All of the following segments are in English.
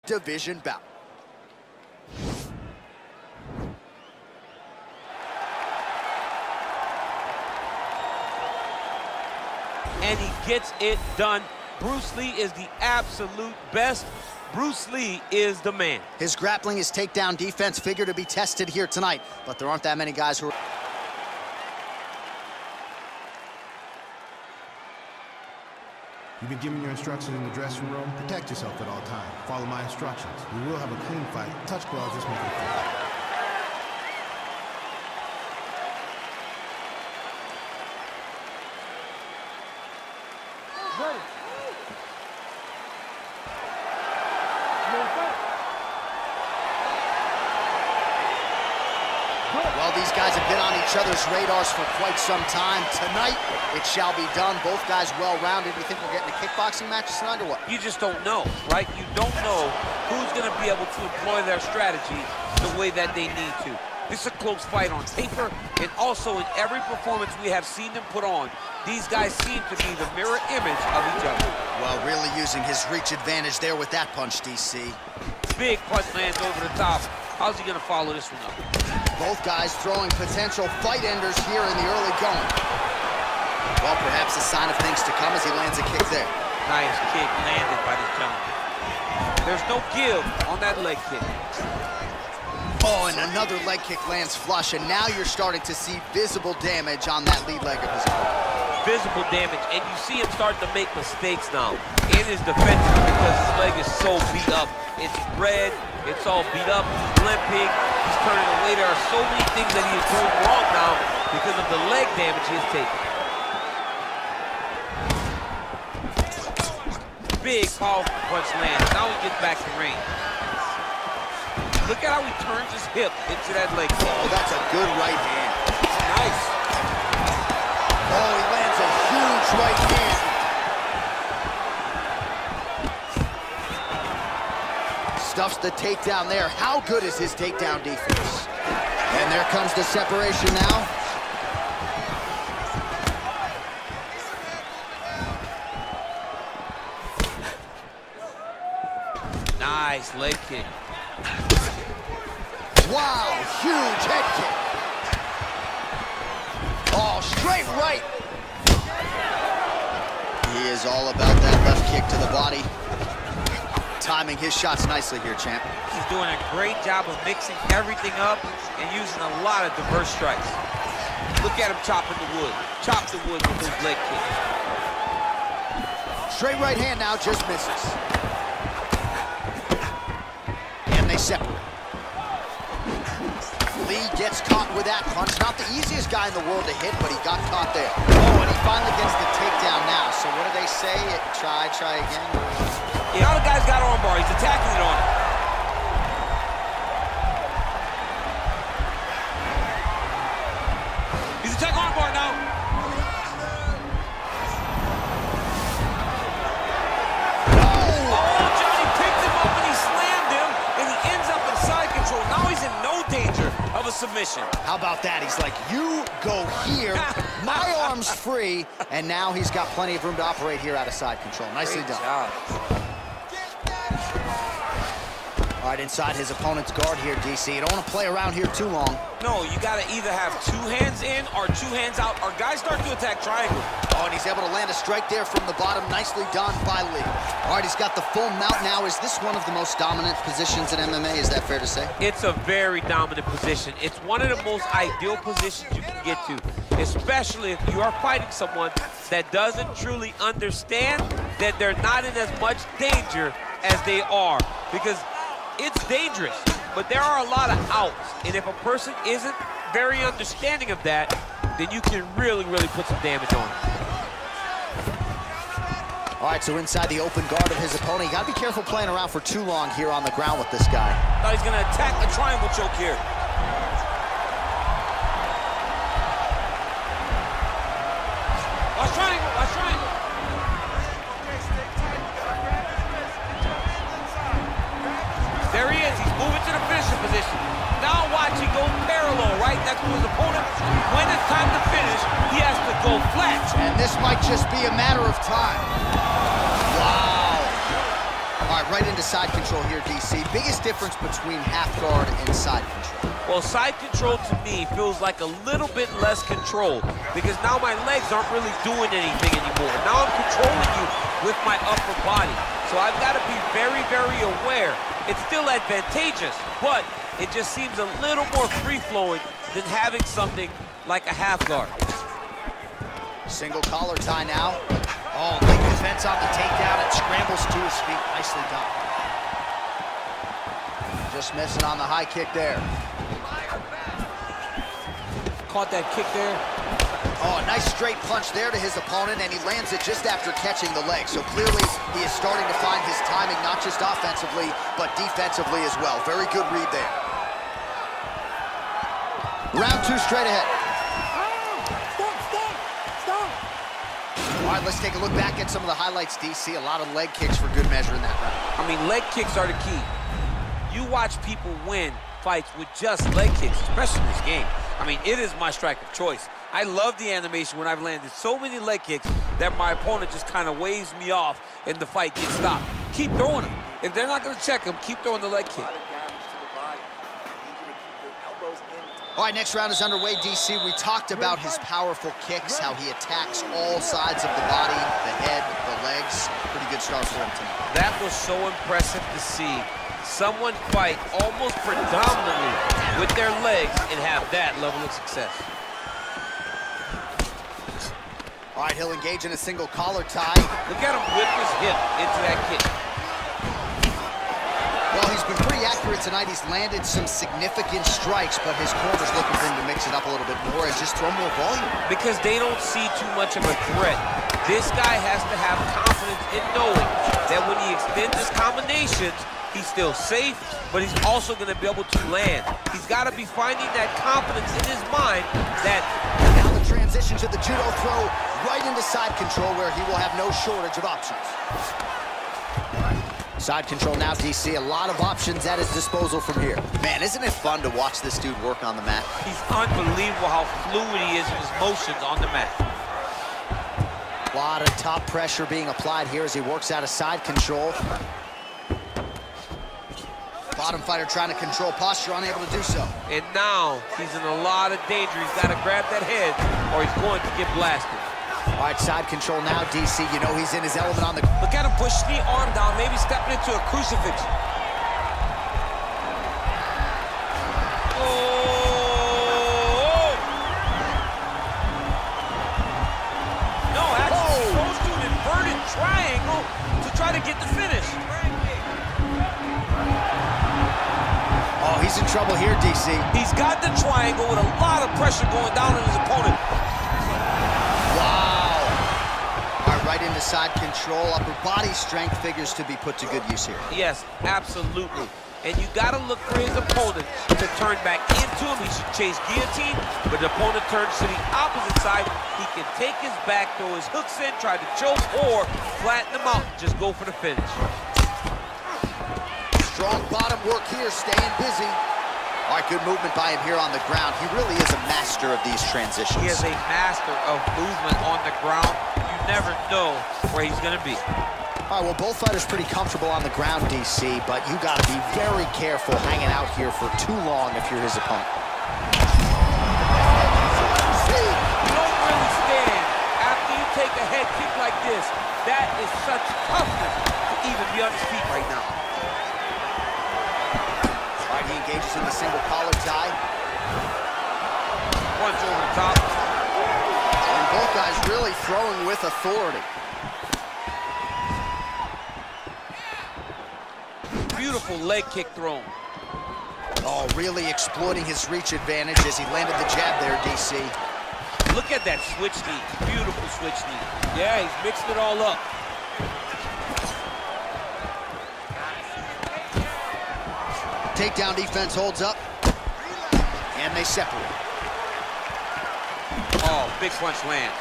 division bout. And he gets it done. Bruce Lee is the absolute best. Bruce Lee is the man. His grappling, his takedown defense figure to be tested here tonight, but there aren't that many guys who are... You've been given your instructions in the dressing room. Protect yourself at all times. Follow my instructions. We will have a clean fight. Touch gloves, just make it clean. Well, these guys have been on each other's radars for quite some time. Tonight, it shall be done. Both guys well-rounded. You think we're getting a kickboxing match tonight or what? You just don't know, right? You don't know who's going to be able to employ their strategy the way that they need to. This is a close fight on paper, and also in every performance we have seen them put on, these guys seem to be the mirror image of each other. Well, really using his reach advantage there with that punch, DC. Big punch lands over the top. How's he going to follow this one up? Both guys throwing potential fight enders here in the early going. Well, perhaps a sign of things to come as he lands a kick there. Nice kick landed by this gentleman. There's no give on that leg kick. Oh, and another leg kick lands flush, and now you're starting to see visible damage on that lead leg of his opponent. Visible damage, and you see him starting to make mistakes now in his defense because his leg is so beat up. It's red, it's all beat up, he's limping, he's turning away. There are so many things that he is doing wrong now because of the leg damage he has taken. Big, powerful punch lands. Now he gets back to range. Look at how he turns his hip into that leg kick. Oh, that's a good right hand. Nice. Oh, he lands a huge right hand. Stuffs the takedown there. How good is his takedown defense? And there comes the separation now. Nice leg kick. Wow, huge head kick. Oh, straight right. He is all about that left kick to the body. Timing his shots nicely here, champ. He's doing a great job of mixing everything up and using a lot of diverse strikes. Look at him chopping the wood. Chop the wood with his leg kick. Straight right hand now, just misses. And they separate. Lee gets caught with that punch. Not the easiest guy in the world to hit, but he got caught there. Oh, and he finally gets the takedown now. So what do they say? Try again? Yeah, now the guy's got arm bar. He's attacking it on him. He's attacking arm bar now. Oh, Johnny picked him up and he slammed him, and he ends up in side control. Now he's in no danger of a submission. How about that? He's like, you go here, my arm's free, and now he's got plenty of room to operate here out of side control. Nicely done. Job. All right, inside his opponent's guard here, DC. You don't want to play around here too long. No, you got to either have two hands in or two hands out, or guys start to attack triangle. Oh, and he's able to land a strike there from the bottom. Nicely done by Lee. All right, he's got the full mount now. Is this one of the most dominant positions in MMA? Is that fair to say? It's a very dominant position. It's one of the most ideal positions you can get to, especially if you are fighting someone that doesn't truly understand that they're not in as much danger as they are. Because it's dangerous, but there are a lot of outs. And if a person isn't very understanding of that, then you can really put some damage on him. All right, so inside the open guard of his opponent, you gotta be careful playing around for too long here on the ground with this guy. Thought he's gonna attack a triangle choke here. Watch triangle, watch triangle. There he is, he's moving to the finishing position. Now watch, he go parallel right next to his opponent. When it's time to finish, he has to go flat. And this might just be a matter of time. Wow. All right, right into side control here, DC. Biggest difference between half guard and side control? Well, side control to me feels like a little bit less control because now my legs aren't really doing anything anymore. Now I'm controlling you with my upper body. So I've got to be very, very aware. It's still advantageous, but it just seems a little more free-flowing than having something like a half guard. Single collar tie now. Oh, leg defense on the takedown and scrambles to his feet. Nicely done. Just missing on the high kick there. Caught that kick there. Oh, a nice straight punch there to his opponent, and he lands it just after catching the leg. So clearly, he is starting to find his timing, not just offensively, but defensively as well. Very good read there. Round 2 straight ahead. All right, let's take a look back at some of the highlights, DC. A lot of leg kicks for good measure in that round. I mean, leg kicks are the key. You watch people win fights with just leg kicks, especially in this game. I mean, it is my strike of choice. I love the animation when I've landed so many leg kicks that my opponent just kind of waves me off and the fight gets stopped. Keep throwing them. If they're not going to check them, keep throwing the leg kick. All right, next round is underway, DC. We talked about his powerful kicks, how he attacks all sides of the body, the head, the legs. Pretty good start for him tonight. That was so impressive to see someone fight almost predominantly with their legs and have that level of success. All right, he'll engage in a single collar tie. Look at him whip his hip into that kick. Well, he's been pretty accurate tonight. He's landed some significant strikes, but his corner's looking for him to mix it up a little bit more and just throw more volume. Because they don't see too much of a threat. This guy has to have confidence in knowing that when he extends his combinations, he's still safe, but he's also going to be able to land. He's got to be finding that confidence in his mind that... Now the transition to the judo throw right into side control where he will have no shortage of options. Side control now, DC. A lot of options at his disposal from here. Man, isn't it fun to watch this dude work on the mat? He's unbelievable how fluid he is in his motions on the mat. A lot of top pressure being applied here as he works out of side control. Bottom fighter trying to control posture, unable to do so. And now he's in a lot of danger. He's got to grab that head or he's going to get blasted. All right, side control now, DC. You know he's in his element on the... Look at him push the arm down, maybe stepping into a crucifix. Oh! No, actually goes to an inverted triangle to try to get the finish. Oh, he's in trouble here, DC. He's got the triangle with a lot of pressure going down on his opponent. Right into side control. Upper body strength figures to be put to good use here. Yes, absolutely. And you got to look for his opponent to turn back into him. He should chase guillotine, but the opponent turns to the opposite side. He can take his back, throw his hooks in, try to choke, or flatten him out. Just go for the finish. Strong bottom work here, staying busy. All right, good movement by him here on the ground. He really is a master of these transitions. He is a master of movement on the ground. You never know where he's going to be. All right, well, both fighters pretty comfortable on the ground, DC, but you got to be very careful hanging out here for too long if you're his opponent. You don't really stand after you take a head kick like this. That is such toughness to even be on his feet right now. All right, he engages in the single collar tie. Punch over the top. And both guys really throwing with authority. Beautiful leg kick thrown. Oh, really exploiting his reach advantage as he landed the jab there, DC. Look at that switch knee. Beautiful switch knee. Yeah, he's mixing it all up. Takedown defense holds up. And they separate. Oh, big punch land.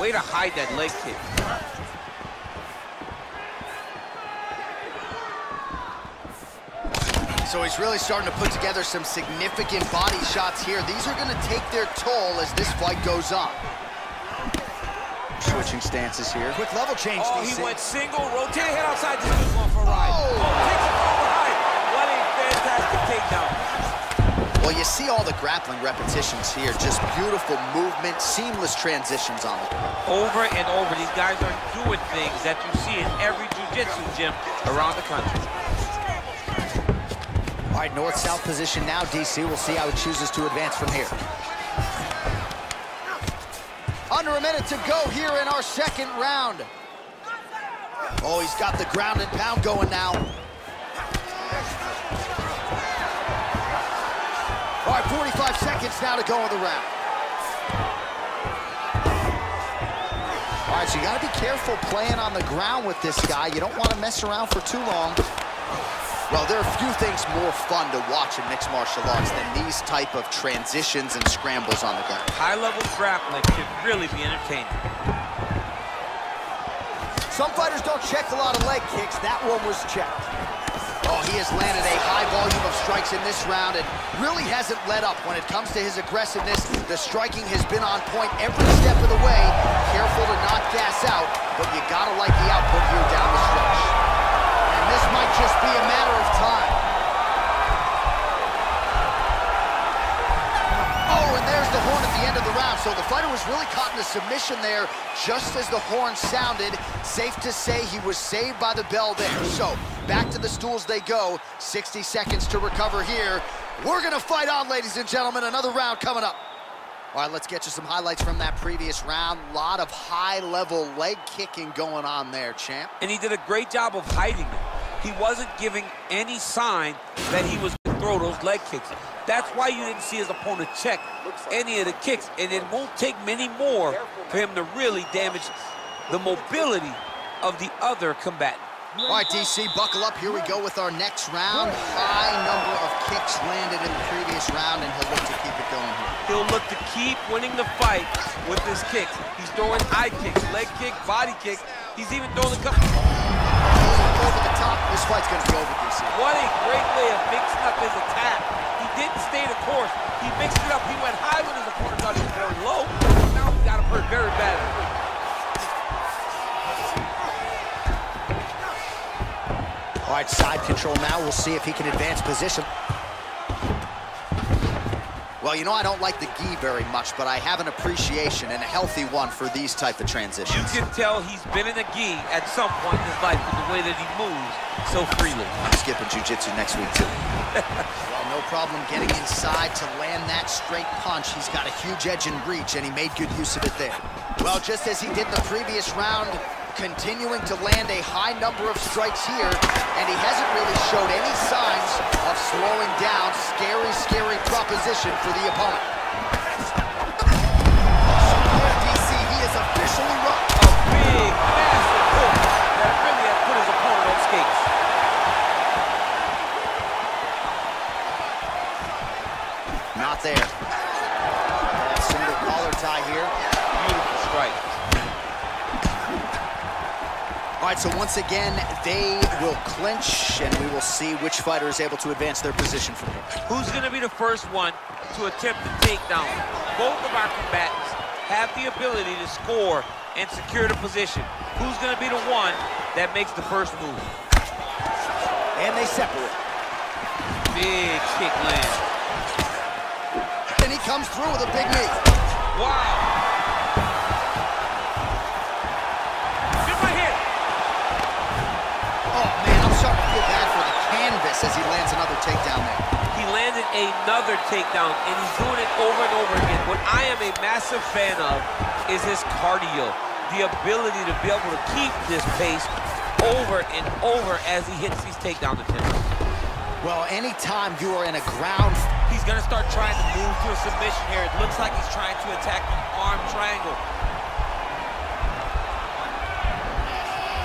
Way to hide that leg kick. So he's really starting to put together some significant body shots here. These are going to take their toll as this fight goes on. switching stances here. Quick level change. Oh, DC. he went single, rotate head outside, this dude's going for a ride. Oh, takes it from behind. What a fantastic takedown. Well, you see all the grappling repetitions here. Just beautiful movement, seamless transitions on the ground. Over and over, these guys are doing things that you see in every jiu-jitsu gym around the country. All right, north-south position now, DC. We'll see how he chooses to advance from here. Under a minute to go here in our second round. Oh, he's got the ground and pound going now. All right, 45 seconds now to go in the round. All right, so you got to be careful playing on the ground with this guy. You don't want to mess around for too long. Well, there are few things more fun to watch in mixed martial arts than these type of transitions and scrambles on the ground. High-level grappling can really be entertaining. Some fighters don't check a lot of leg kicks. That one was checked. Oh, he has landed a high volume of strikes in this round and really hasn't let up when it comes to his aggressiveness. The striking has been on point every step of the way. Careful to not gas out, but you gotta like the output here down the stretch. And this might just be a matter of time. Oh, and there's the horn at the end of the round. So the fighter was really caught in a submission there just as the horn sounded. Safe to say he was saved by the bell there. So back to the stools they go. 60 seconds to recover here. We're gonna fight on, ladies and gentlemen. Another round coming up. All right, let's get you some highlights from that previous round. A lot of high-level leg kicking going on there, champ. And he did a great job of hiding it. He wasn't giving any sign that he was going to throw those leg kicks. That's why you didn't see his opponent check any of the kicks, and it won't take many more for him to really damage the mobility of the other combatant. All right, DC, buckle up. Here we go with our next round. High number of kicks landed in the previous round, and he'll look to keep it going here. He'll look to keep winning the fight with his kicks. He's throwing high kicks, leg kick, body kick. He's even throwing a couple. Over the top. This fight's going to be over, DC. What a great way of mixing up his attack. He didn't stay the course. He mixed it up. He went high when his opponent thought he was going low. Now he got him hurt very badly. All right, side control now. We'll see if he can advance position. Well, you know, I don't like the gi very much, but I have an appreciation, and a healthy one, for these type of transitions. You can tell he's been in a gi at some point in his life with the way that he moves so freely. I'm skipping jiu-jitsu next week, too. Well, no problem getting inside to land that straight punch. He's got a huge edge and reach, and he made good use of it there. Well, just as he did in the previous round, continuing to land a high number of strikes here, and he hasn't really showed any signs of slowing down. Scary, scary proposition for the opponent. DC, he is officially rocked. A big, massive hook that really has put his opponent on skates. Not there. Single collar tie here. Beautiful strike. All right, so once again, they will clinch, and we will see which fighter is able to advance their position from here. Who's going to be the first one to attempt the takedown? Both of our combatants have the ability to score and secure the position. Who's going to be the one that makes the first move? And they separate. Big kick land. And he comes through with a big knee. Wow. As he lands another takedown there. He landed another takedown, and he's doing it over and over again. What I am a massive fan of is his cardio, the ability to be able to keep this pace over and over as he hits these takedown attempts. Well, anytime you are in a ground... He's going to start trying to move to a submission here. It looks like he's trying to attack an arm triangle.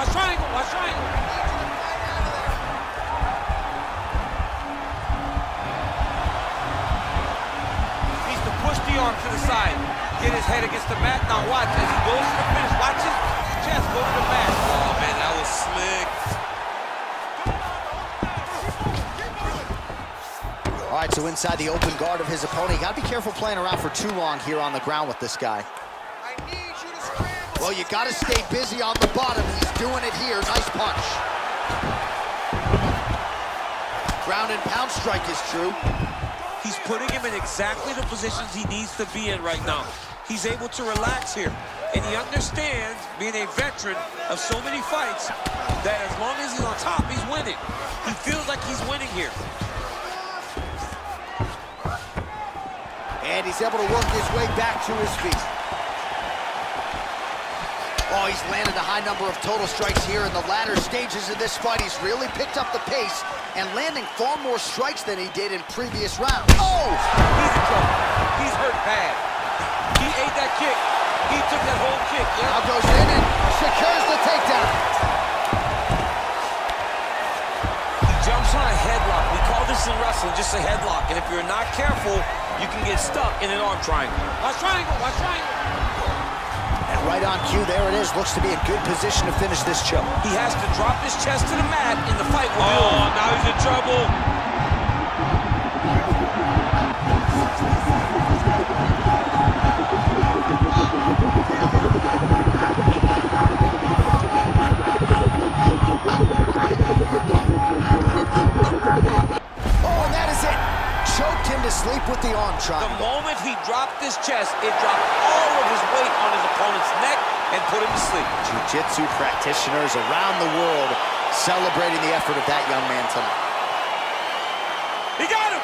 Watch triangle, watch triangle. Arm to the side, get his head against the mat. Now watch as he goes to the finish. Watch his chest go to the mat. Oh man, that was slick. All right, so inside the open guard of his opponent, you gotta be careful playing around for too long here on the ground with this guy. I need you to scramble. Well, you got to stay busy on the bottom. He's doing it here. Nice punch. Ground and pound strike is true. He's putting him in exactly the positions he needs to be in right now. He's able to relax here. And he understands, being a veteran of so many fights, that as long as he's on top, he's winning. He feels like he's winning here. And he's able to work his way back to his feet. Oh, he's landed a high number of total strikes here in the latter stages of this fight. He's really picked up the pace and landing far more strikes than he did in previous rounds. Oh! He's in trouble. He's hurt bad. He ate that kick. He took that whole kick. Yeah. Now goes in and secures the takedown. He jumps on a headlock. We call this in wrestling just a headlock. And if you're not careful, you can get stuck in an arm triangle. Watch triangle, watch triangle. And right on cue, there it is. Looks to be in good position to finish this choke. He has to drop his chest to the mat and the fight will be over. Oh, now he's in trouble. Oh, and that is it. Choked him to sleep with the arm triangle. The moment he dropped his chest, it dropped all of his weight on his opponent's neck and put him to sleep. Jiu-jitsu practitioners around the world celebrating the effort of that young man tonight. He got him!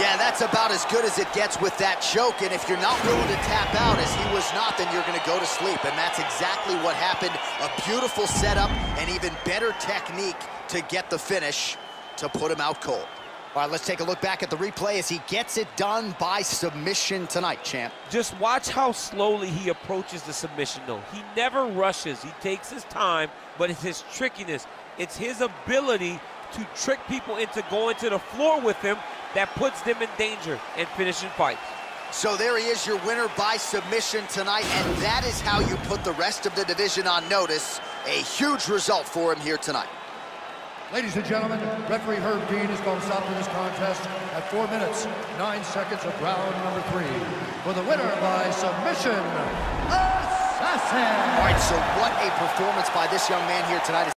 Yeah, that's about as good as it gets with that choke, and if you're not willing to tap out, as he was not, then you're going to go to sleep, and that's exactly what happened. A beautiful setup and even better technique to get the finish to put him out cold. All right, let's take a look back at the replay as he gets it done by submission tonight, champ. Just watch how slowly he approaches the submission, though. He never rushes. He takes his time, but it's his trickiness. It's his ability to trick people into going to the floor with him that puts them in danger and finishing fights. So there he is, your winner by submission tonight, and that is how you put the rest of the division on notice. A huge result for him here tonight. Ladies and gentlemen, referee Herb Dean is going to stop this contest at 4 minutes, 9 seconds of round number 3. For the winner by submission, Assassin! All right, so what a performance by this young man here tonight.